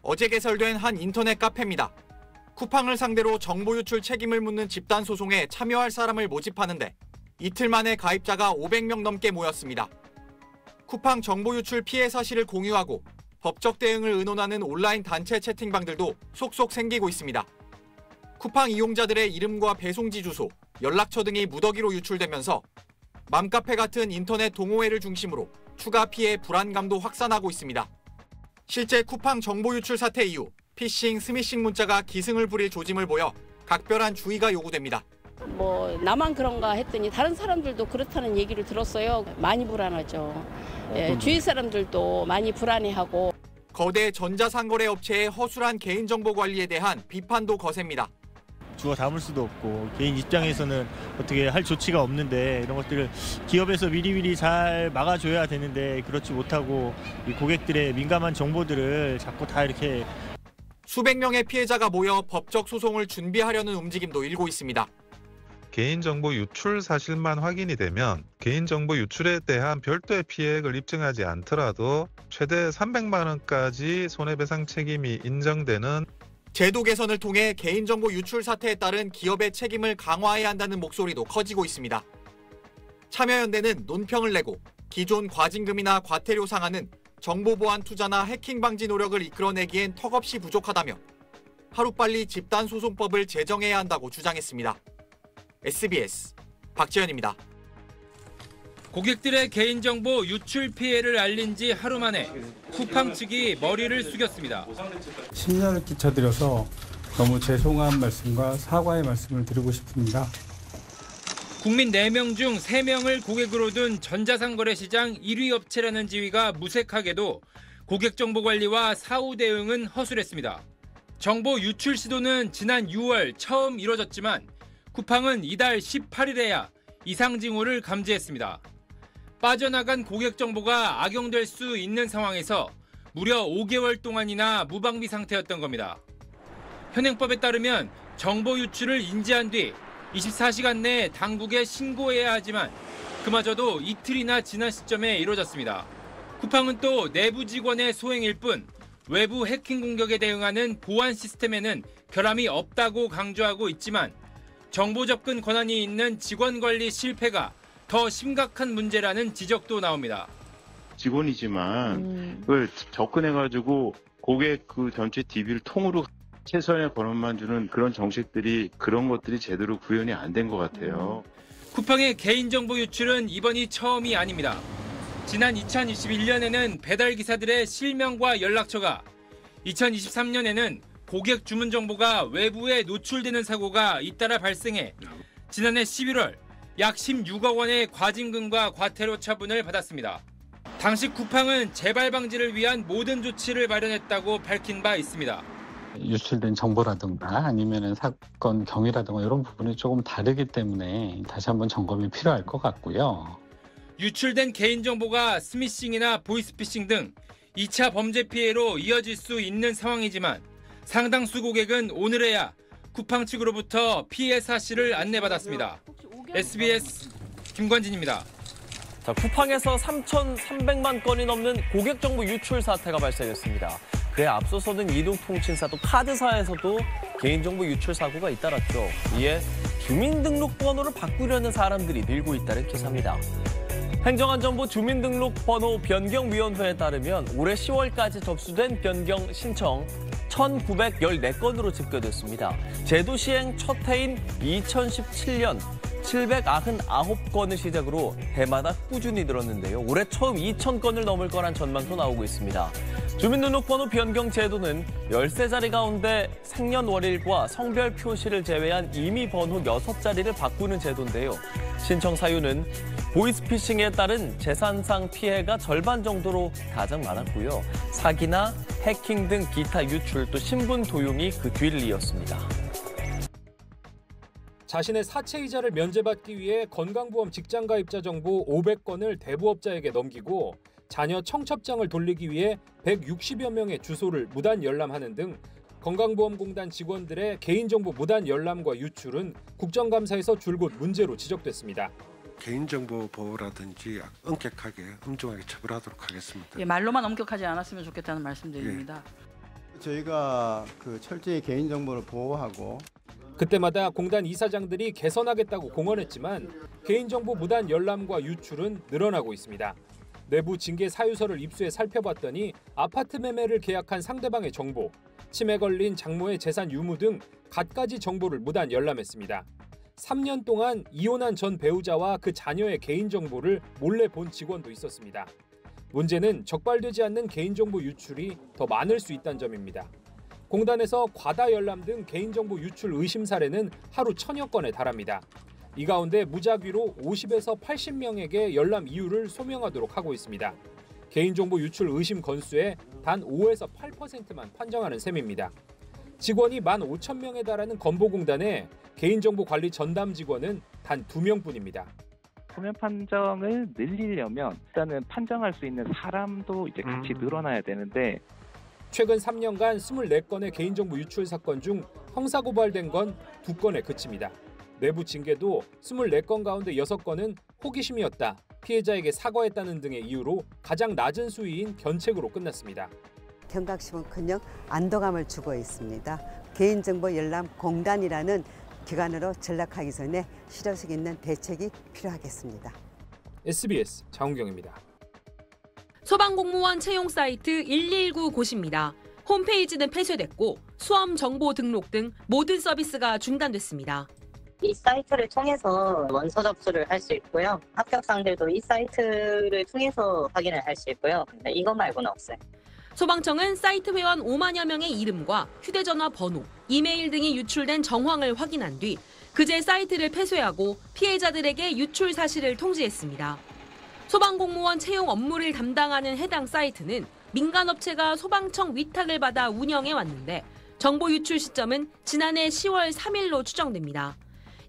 어제 개설된 한 인터넷 카페입니다. 쿠팡을 상대로 정보 유출 책임을 묻는 집단 소송에 참여할 사람을 모집하는데 이틀 만에 가입자가 500명 넘게 모였습니다. 쿠팡 정보 유출 피해 사실을 공유하고 법적 대응을 의논하는 온라인 단체 채팅방들도 속속 생기고 있습니다. 쿠팡 이용자들의 이름과 배송지 주소, 연락처 등이 무더기로 유출되면서 맘카페 같은 인터넷 동호회를 중심으로 추가 피해 불안감도 확산하고 있습니다. 실제 쿠팡 정보 유출 사태 이후 피싱, 스미싱 문자가 기승을 부릴 조짐을 보여 각별한 주의가 요구됩니다. 나만 그런가 했더니 다른 사람들도 그렇다는 얘기를 들었어요. 많이 불안하죠. 주위 사람들도 많이 불안해하고. 거대 전자상거래 업체의 허술한 개인정보 관리에 대한 비판도 거셉니다. 주워 담을 수도 없고 개인 입장에서는 어떻게 할 조치가 없는데 이런 것들을 기업에서 미리미리 잘 막아줘야 되는데 그렇지 못하고 이 고객들의 민감한 정보들을 자꾸 다 이렇게 수백 명의 피해자가 모여 법적 소송을 준비하려는 움직임도 일고 있습니다. 개인정보 유출 사실만 확인이 되면 개인정보 유출에 대한 별도의 피해액을 입증하지 않더라도 최대 300만 원까지 손해배상 책임이 인정되는 제도 개선을 통해 개인정보 유출 사태에 따른 기업의 책임을 강화해야 한다는 목소리도 커지고 있습니다. 참여연대는 논평을 내고 기존 과징금이나 과태료 상한은 정보보안 투자나 해킹 방지 노력을 이끌어내기엔 턱없이 부족하다며 하루빨리 집단소송법을 제정해야 한다고 주장했습니다. SBS 박지현입니다. 고객들의 개인정보 유출 피해를 알린 지 하루 만에 쿠팡 측이 머리를 숙였습니다. 심려를 끼쳐드려서 너무 죄송한 말씀과 사과의 말씀을 드리고 싶습니다. 국민 4명 중 3명을 고객으로 둔 전자상거래 시장 1위 업체라는 지위가 무색하게도 고객 정보 관리와 사후 대응은 허술했습니다. 정보 유출 시도는 지난 6월 처음 이뤄졌지만 쿠팡은 이달 18일에야 이상 징후를 감지했습니다. 빠져나간 고객 정보가 악용될 수 있는 상황에서 무려 5개월 동안이나 무방비 상태였던 겁니다. 현행법에 따르면 정보 유출을 인지한 뒤 24시간 내에 당국에 신고해야 하지만 그마저도 이틀이나 지난 시점에 이뤄졌습니다. 쿠팡은 또 내부 직원의 소행일 뿐 외부 해킹 공격에 대응하는 보안 시스템에는 결함이 없다고 강조하고 있지만 정보 접근 권한이 있는 직원 관리 실패가 더 심각한 문제라는 지적도 나옵니다. 직원이지만 그걸 접근해가지고 고객 그 전체 DB를 통으로 최소한의 권한만 주는 그런 정책들이 그런 것들이 제대로 구현이 안 된 것 같아요. 쿠팡의 개인정보 유출은 이번이 처음이 아닙니다. 지난 2021년에는 배달기사들의 실명과 연락처가, 2023년에는 고객 주문 정보가 외부에 노출되는 사고가 잇따라 발생해 지난해 11월 약 16억 원의 과징금과 과태료 처분을 받았습니다. 당시 쿠팡은 재발 방지를 위한 모든 조치를 마련했다고 밝힌 바 있습니다. 유출된 정보라든가 아니면 사건 경위라든가 이런 부분이 조금 다르기 때문에 다시 한번 점검이 필요할 것 같고요. 유출된 개인정보가 스미싱이나 보이스피싱 등 2차 범죄 피해로 이어질 수 있는 상황이지만 상당수 고객은 오늘에야 쿠팡 측으로부터 피해 사실을 안내받았습니다. SBS 김관진입니다. 자, 쿠팡에서 3,300만 건이 넘는 고객정보 유출 사태가 발생했습니다. 그에 앞서서는 이동통신사도 카드사에서도 개인정보 유출 사고가 잇따랐죠. 이에 주민등록번호를 바꾸려는 사람들이 늘고 있다는 기사입니다. 행정안전부 주민등록번호 변경위원회에 따르면 올해 10월까지 접수된 변경 신청 1,914건으로 집계됐습니다. 제도 시행 첫 해인 2017년 799건을 시작으로 해마다 꾸준히 늘었는데요. 올해 처음 2,000건을 넘을 거란 전망도 나오고 있습니다. 주민등록번호 변경 제도는 13자리 가운데 생년월일과 성별 표시를 제외한 임의 번호 6자리를 바꾸는 제도인데요. 신청 사유는 보이스피싱에 따른 재산상 피해가 절반 정도로 가장 많았고요. 사기나 해킹 등 기타 유출 또 신분 도용이 그 뒤를 이었습니다. 자신의 사채이자를 면제받기 위해 건강보험 직장가입자 정보 500건을 대부업자에게 넘기고 자녀 청첩장을 돌리기 위해 160여 명의 주소를 무단 열람하는 등 건강보험공단 직원들의 개인정보 무단 열람과 유출은 국정감사에서 줄곧 문제로 지적됐습니다. 개인정보 보호라든지 엄격하게 엄중하게 처벌하도록 하겠습니다. 말로만 엄격하지 않았으면 좋겠다는 말씀드립니다. 저희가 철저히 개인정보를 보호하고 그때마다 공단 이사장들이 개선하겠다고 공언했지만 개인정보 무단 열람과 유출은 늘어나고 있습니다. 내부 징계 사유서를 입수해 살펴봤더니 아파트 매매를 계약한 상대방의 정보, 치매 걸린 장모의 재산 유무 등 갖가지 정보를 무단 열람했습니다. 3년 동안 이혼한 전 배우자와 그 자녀의 개인정보를 몰래 본 직원도 있었습니다. 문제는 적발되지 않는 개인정보 유출이 더 많을 수 있다는 점입니다. 공단에서 과다 열람 등 개인정보 유출 의심 사례는 하루 1000여 건에 달합니다. 이 가운데 무작위로 50에서 80명에게 열람 이유를 소명하도록 하고 있습니다. 개인정보 유출 의심 건수의 단 5에서 8%만 판정하는 셈입니다. 직원이 15,000명에 달하는 건보공단에 개인정보 관리 전담 직원은 단 2명뿐입니다. 소면 판정을 늘리려면 일단은 판정할 수 있는 사람도 이제 같이 늘어나야 되는데 최근 3년간 24건의 개인정보 유출 사건 중 형사고발된 건 2건에 그칩니다. 내부 징계도 24건 가운데 6건은 호기심이었다, 피해자에게 사과했다는 등의 이유로 가장 낮은 수위인 견책으로 끝났습니다. 경각심은커녕 안도감을 주고 있습니다. 개인정보 열람 공단이라는 기관으로 전락하기 전에 실효성 있는 대책이 필요하겠습니다. SBS 장훈경입니다. 소방공무원 채용 사이트 119 고시입니다. 홈페이지는 폐쇄됐고 수험 정보 등록 등 모든 서비스가 중단됐습니다. 이 사이트를 통해서 원서 접수를 할 수 있고요. 합격상들도 이 사이트를 통해서 확인을 할 수 있고요. 이것 말고는 없어요. 소방청은 사이트 회원 5만여 명의 이름과 휴대전화 번호, 이메일 등이 유출된 정황을 확인한 뒤 그제 사이트를 폐쇄하고 피해자들에게 유출 사실을 통지했습니다. 소방공무원 채용 업무를 담당하는 해당 사이트는 민간업체가 소방청 위탁을 받아 운영해 왔는데 정보 유출 시점은 지난해 10월 3일로 추정됩니다.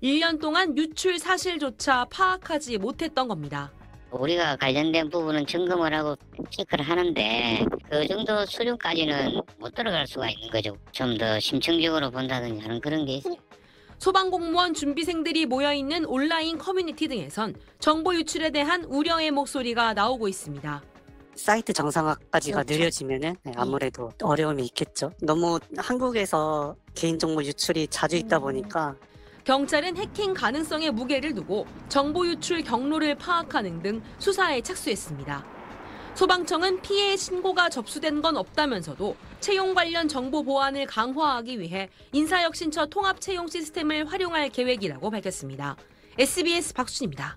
1년 동안 유출 사실조차 파악하지 못했던 겁니다. 우리가 관련된 부분은 점검을 하고 체크를 하는데 그 정도 수준까지는 못 들어갈 수가 있는 거죠. 좀 더 심층적으로 본다든지 하는 그런 게 있어요. 소방공무원 준비생들이 모여있는 온라인 커뮤니티 등에선 정보 유출에 대한 우려의 목소리가 나오고 있습니다. 사이트 정상화까지가 느려지면은 아무래도 어려움이 있겠죠. 너무 한국에서 개인정보 유출이 자주 있다 보니까 경찰은 해킹 가능성에 무게를 두고 정보 유출 경로를 파악하는 등 수사에 착수했습니다. 소방청은 피해 신고가 접수된 건 없다면서도 채용 관련 정보 보안을 강화하기 위해 인사혁신처 통합 채용 시스템을 활용할 계획이라고 밝혔습니다. SBS 박순입니다.